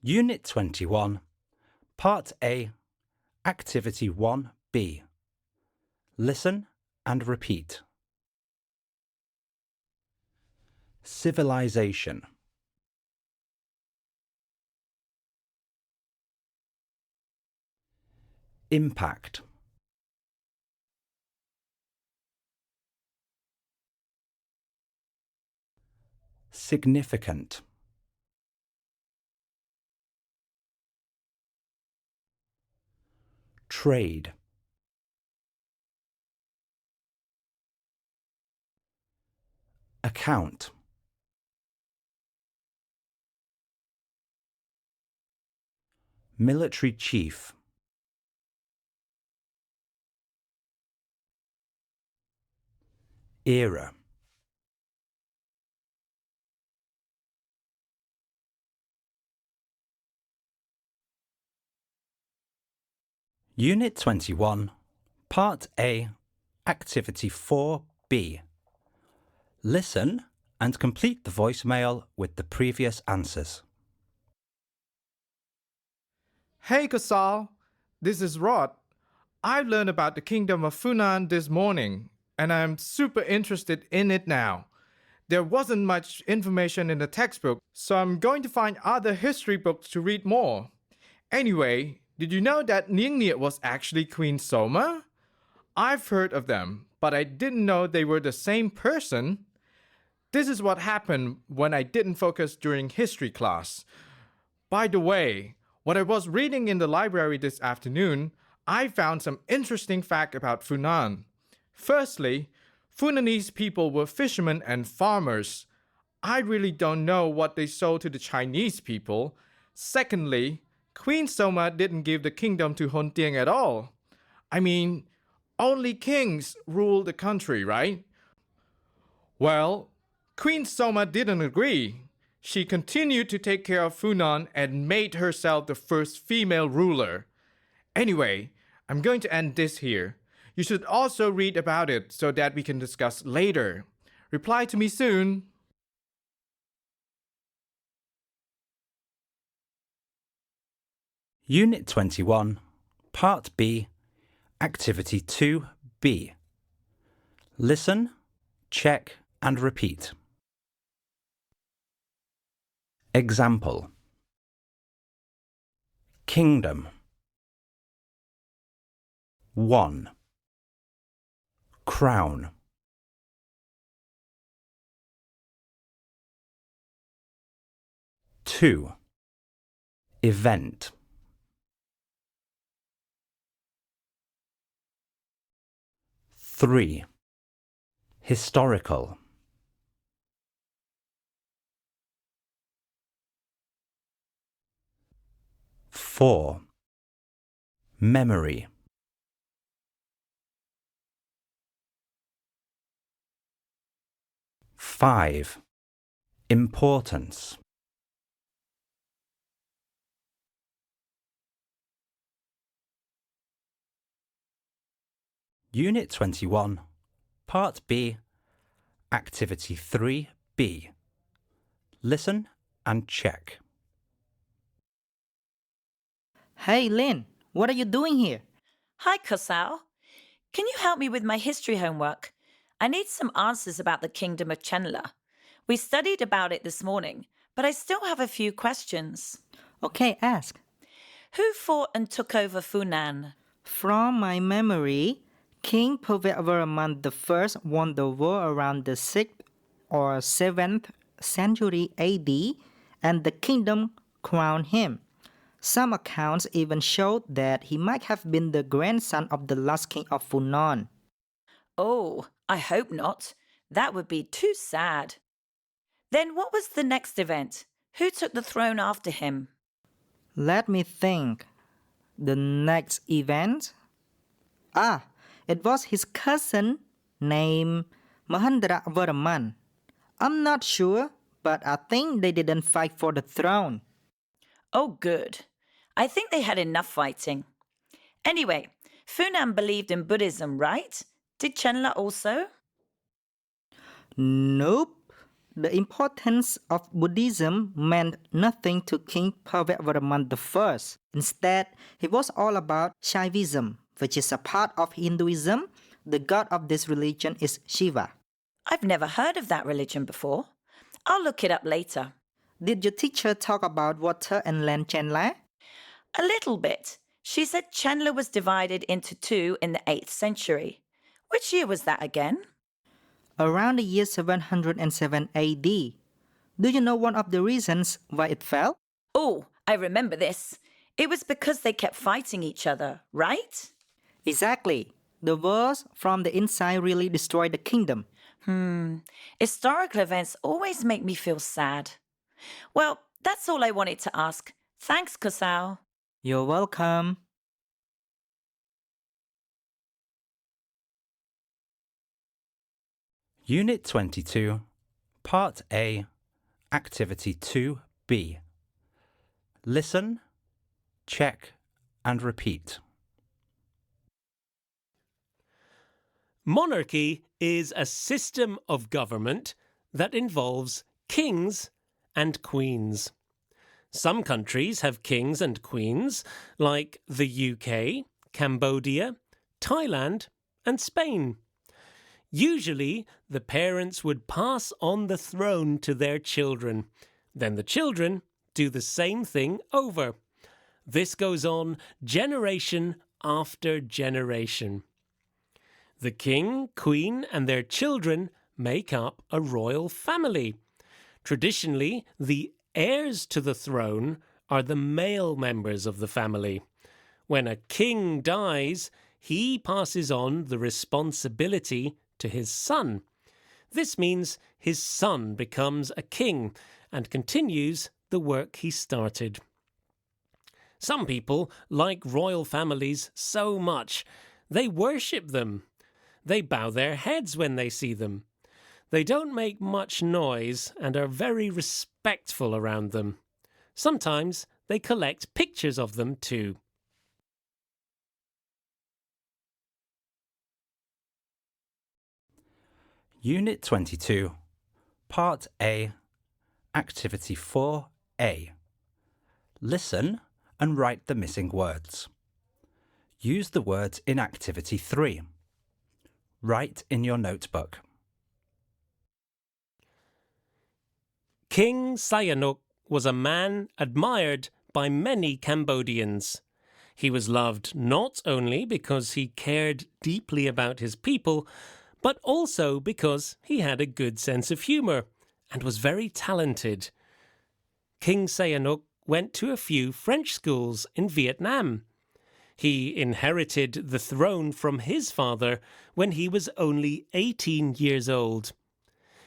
Unit 21, Part A, Activity 1B. Listen and repeat. Civilization. Impact. Significant. Trade. Account. Military chief. Era. Unit 21, Part A, Activity 4B. Listen and complete the voicemail with the previous answers. Hey Kasal, this is Rod. I learned about the Kingdom of Funan this morning, and I'm super interested in it now. There wasn't much information in the textbook, so I'm going to find other history books to read more. Anyway, did you know that Ningniet was actually Queen Soma? I've heard of them, but I didn't know they were the same person. This is what happened when I didn't focus during history class. By the way, when I was reading in the library this afternoon, I found some interesting fact about Funan. Firstly, Funanese people were fishermen and farmers. I really don't know what they sold to the Chinese people. Secondly, Queen Soma didn't give the kingdom to Hontieng at all. I mean, only kings rule the country, right? Well, Queen Soma didn't agree. She continued to take care of Funan and made herself the first female ruler. Anyway, I'm going to end this here. You should also read about it so that we can discuss later. Reply to me soon. Unit 21, Part B, Activity 2B. Listen, check and repeat. Example. Kingdom. 1. Crown. 2. Event. 3. Historical. 4. Memory. 5. Importance. Unit 21, Part B, Activity 3B. Listen and check. Hey Lynn, what are you doing here? Hi, Kosal. Can you help me with my history homework? I need some answers about the Kingdom of Chenla. We studied about it this morning, but I still have a few questions. Okay, ask. Who fought and took over Funan? From my memory, King Purvevarman I won the war around the 6th or 7th century AD, and the kingdom crowned him. Some accounts even showed that he might have been the grandson of the last king of Funan. Oh, I hope not. That would be too sad. Then what was the next event? Who took the throne after him? Let me think. The next event? It was his cousin named Mahendravarman. I'm not sure, but I think they didn't fight for the throne. Oh, good. I think they had enough fighting. Anyway, Funan believed in Buddhism, right? Did Chenla also? Nope. The importance of Buddhism meant nothing to King Pavavaraman I. Instead, he was all about Shaivism, which is a part of Hinduism. The god of this religion is Shiva. I've never heard of that religion before. I'll look it up later. Did your teacher talk about water and land Chandler? A little bit. She said Chandler was divided into two in the 8th century. Which year was that again? Around the year 707 AD. Do you know one of the reasons why it fell? Oh, I remember this. It was because they kept fighting each other, right? Exactly. The wars from the inside really destroyed the kingdom. Historical events always make me feel sad. Well, that's all I wanted to ask. Thanks, Kosal. You're welcome. Unit 22, Part A, Activity 2B. Listen, check, and repeat. Monarchy is a system of government that involves kings and queens. Some countries have kings and queens, like the UK, Cambodia, Thailand, and Spain. Usually, the parents would pass on the throne to their children. Then the children do the same thing over. This goes on generation after generation. The king, queen, and their children make up a royal family. Traditionally, the heirs to the throne are the male members of the family. When a king dies, he passes on the responsibility to his son. This means his son becomes a king and continues the work he started. Some people like royal families so much, they worship them. They bow their heads when they see them. They don't make much noise and are very respectful around them. Sometimes they collect pictures of them too. Unit 22, Part A, Activity 4A. Listen and write the missing words. Use the words in Activity 3. Write in your notebook. King Sihanouk was a man admired by many Cambodians. He was loved not only because he cared deeply about his people, but also because he had a good sense of humour and was very talented. King Sihanouk went to a few French schools in Vietnam. He inherited the throne from his father when he was only 18 years old.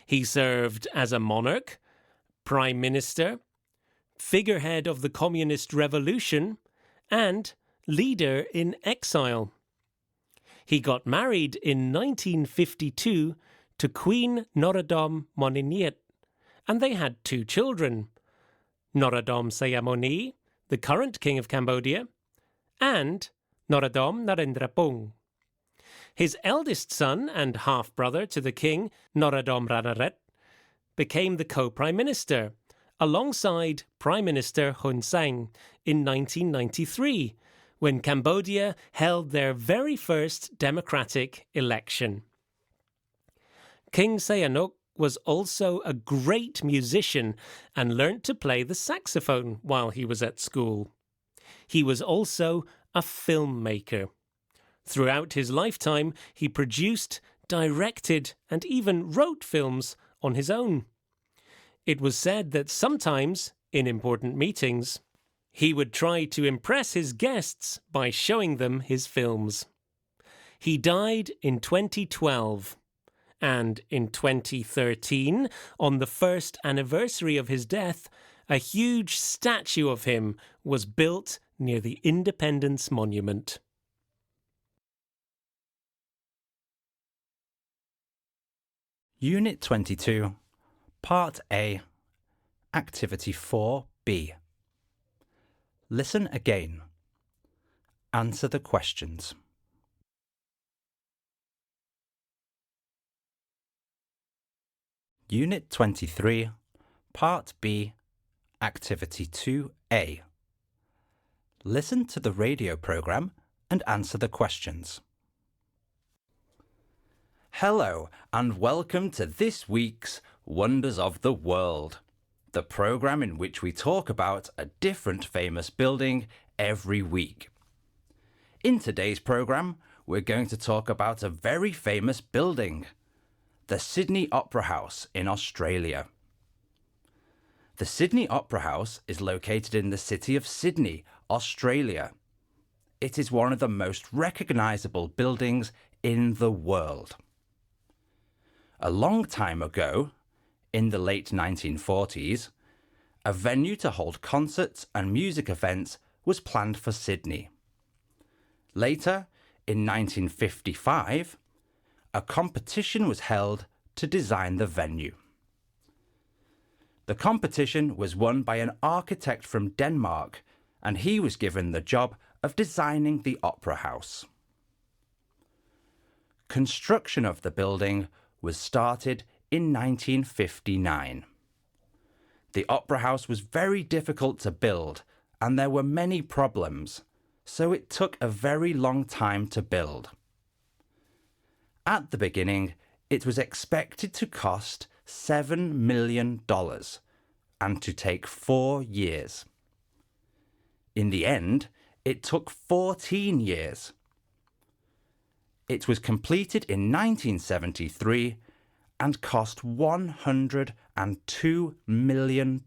He served as a monarch, prime minister, figurehead of the communist revolution, and leader in exile. He got married in 1952 to Queen Norodom Moniniet, and they had 2 children, Norodom Sihamoni, the current king of Cambodia, and Norodom Narendrapong. His eldest son and half-brother to the king, Norodom Ranariddh, became the co-prime minister, alongside Prime Minister Hun Sen in 1993, when Cambodia held their very first democratic election. King Sihanouk was also a great musician and learnt to play the saxophone while he was at school. He was also a filmmaker. Throughout his lifetime, he produced, directed, and even wrote films on his own. It was said that sometimes, in important meetings, he would try to impress his guests by showing them his films. He died in 2012, and in 2013, on the first anniversary of his death, a huge statue of him was built near the Independence Monument. Unit 22, Part A, Activity 4B. Listen again. Answer the questions. Unit 23, Part B, Activity 2A. Listen to the radio program and answer the questions. Hello and welcome to this week's Wonders of the World, the program in which we talk about a different famous building every week. In today's program, we're going to talk about a very famous building, the Sydney Opera House in Australia. The Sydney Opera House is located in the city of Sydney, Australia. It is one of the most recognisable buildings in the world. A long time ago, in the late 1940s, a venue to hold concerts and music events was planned for Sydney. Later, in 1955, a competition was held to design the venue. The competition was won by an architect from Denmark, and he was given the job of designing the opera house. Construction of the building was started in 1959. The opera house was very difficult to build, and there were many problems, so it took a very long time to build. At the beginning, it was expected to cost $7 million and to take 4 years. In the end, it took 14 years. It was completed in 1973 and cost $102 million.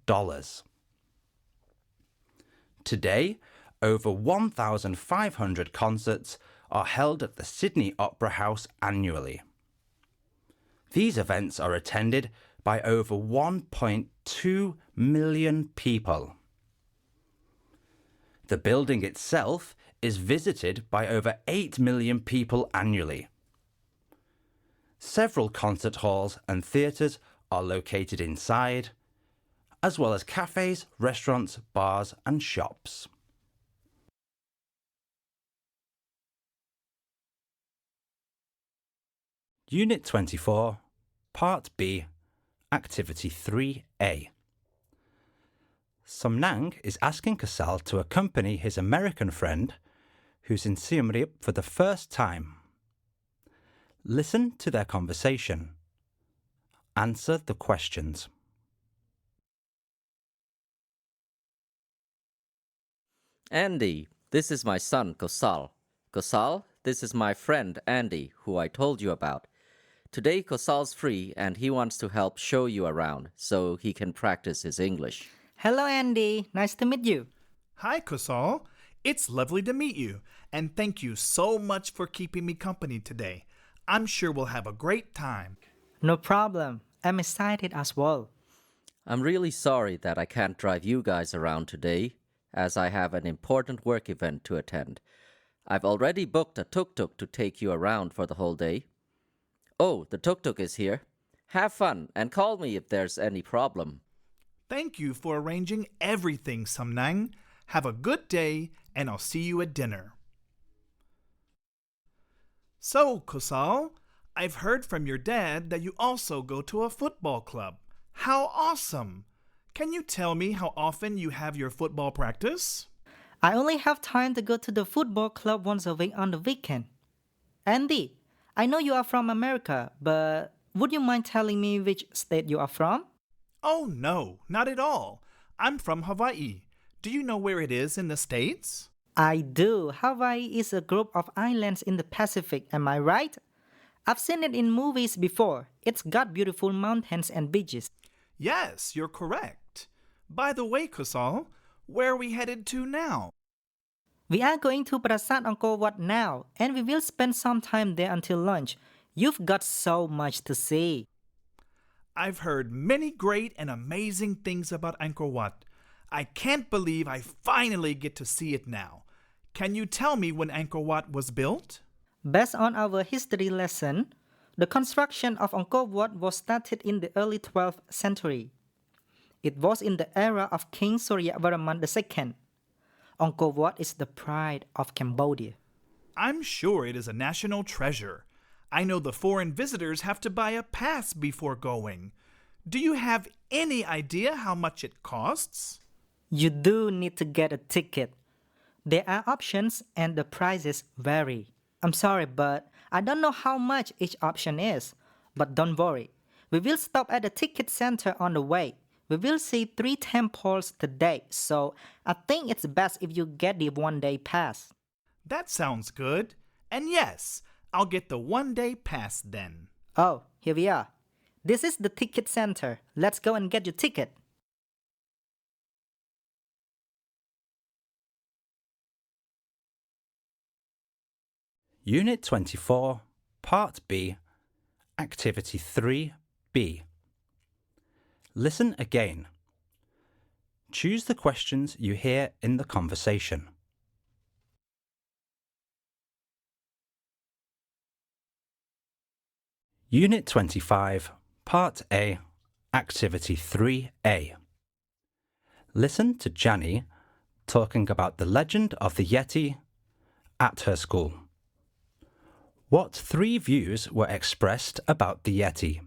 Today, over 1,500 concerts are held at the Sydney Opera House annually. These events are attended by over 1.2 million people. The building itself is visited by over 8 million people annually. Several concert halls and theatres are located inside, as well as cafes, restaurants, bars and shops. Unit 24, Part B, Activity 3A. Somnang is asking Kasal to accompany his American friend, who's in Siem Reap for the first time. Listen to their conversation. Answer the questions. Andy, this is my son, Kosal. Kosal, this is my friend, Andy, who I told you about. Today, Kosal's free and he wants to help show you around so he can practice his English. Hello, Andy. Nice to meet you. Hi, Kosal. It's lovely to meet you, and thank you so much for keeping me company today. I'm sure we'll have a great time. No problem. I'm excited as well. I'm really sorry that I can't drive you guys around today, as I have an important work event to attend. I've already booked a tuk-tuk to take you around for the whole day. Oh, the tuk-tuk is here. Have fun and call me if there's any problem. Thank you for arranging everything, Somnang. Have a good day, and I'll see you at dinner. So, Kosal, I've heard from your dad that you also go to a football club. How awesome! Can you tell me how often you have your football practice? I only have time to go to the football club once a week on the weekend. Andy, I know you are from America, but would you mind telling me which state you are from? Oh, no, not at all. I'm from Hawaii. Do you know where it is in the States? I do. Hawaii is a group of islands in the Pacific, am I right? I've seen it in movies before. It's got beautiful mountains and beaches. Yes, you're correct. By the way, Kosal, where are we headed to now? We are going to Prasat Angkor Wat now, and we will spend some time there until lunch. You've got so much to see. I've heard many great and amazing things about Angkor Wat. I can't believe I finally get to see it now. Can you tell me when Angkor Wat was built? Based on our history lesson, the construction of Angkor Wat was started in the early 12th century. It was in the era of King Suryavarman II. Angkor Wat is the pride of Cambodia. I'm sure it is a national treasure. I know the foreign visitors have to buy a pass before going. Do you have any idea how much it costs? You do need to get a ticket. There are options and the prices vary. I'm sorry, but I don't know how much each option is. But don't worry. We will stop at the ticket center on the way. We will see 3 temples today, so I think it's best if you get the one-day pass. That sounds good. And yes, I'll get the one-day pass then. Oh, here we are. This is the ticket center. Let's go and get your ticket. Unit 24, Part B, Activity 3B. Listen again. Choose the questions you hear in the conversation. Unit 25, Part A, Activity 3A. Listen to Jani talking about the legend of the Yeti at her school. What 3 views were expressed about the Yeti?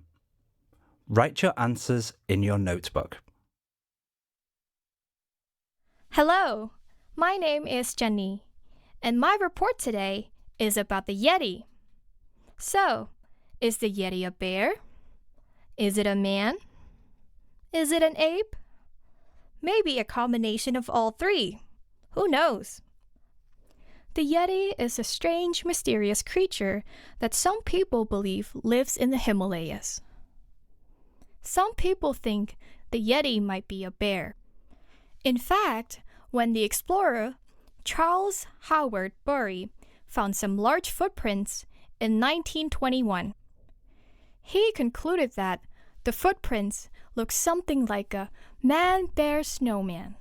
Write your answers in your notebook. Hello, my name is Jenny, and my report today is about the Yeti. So, is the Yeti a bear? Is it a man? Is it an ape? Maybe a combination of all 3. Who knows? The Yeti is a strange, mysterious creature that some people believe lives in the Himalayas. Some people think the Yeti might be a bear. In fact, when the explorer Charles Howard Bury found some large footprints in 1921, he concluded that the footprints looked something like a man-bear-snowman.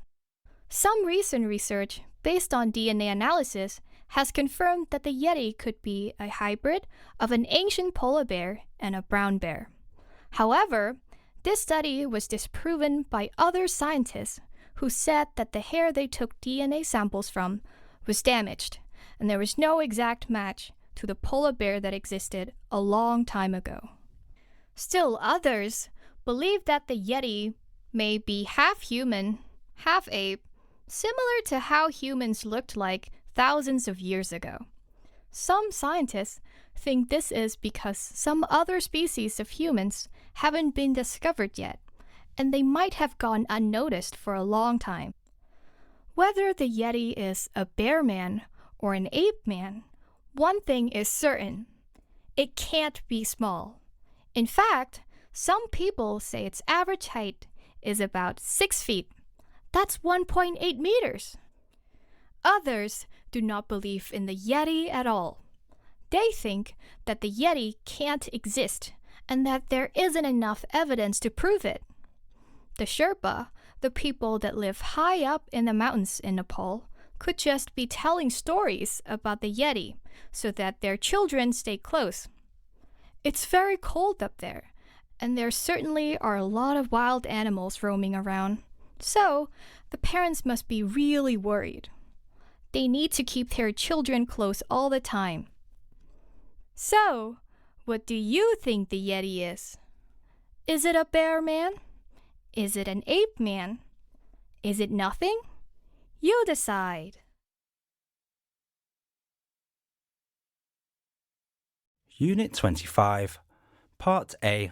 Some recent research based on DNA analysis has confirmed that the Yeti could be a hybrid of an ancient polar bear and a brown bear. However, this study was disproven by other scientists who said that the hair they took DNA samples from was damaged, and there was no exact match to the polar bear that existed a long time ago. Still others believe that the Yeti may be half human, half ape, similar to how humans looked like thousands of years ago. Some scientists think this is because some other species of humans haven't been discovered yet, and they might have gone unnoticed for a long time. Whether the Yeti is a bear man or an ape man, one thing is certain: it can't be small. In fact, some people say its average height is about 6 feet. That's 1.8 meters. Others do not believe in the Yeti at all. They think that the Yeti can't exist and that there isn't enough evidence to prove it. The Sherpa, the people that live high up in the mountains in Nepal, could just be telling stories about the Yeti so that their children stay close. It's very cold up there, and there certainly are a lot of wild animals roaming around. So, the parents must be really worried. They need to keep their children close all the time. So, what do you think the Yeti is? Is it a bear man? Is it an ape man? Is it nothing? You decide. Unit 25, Part A,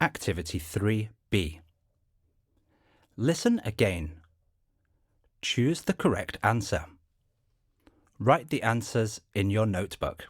Activity 3B. Listen again. Choose the correct answer. Write the answers in your notebook.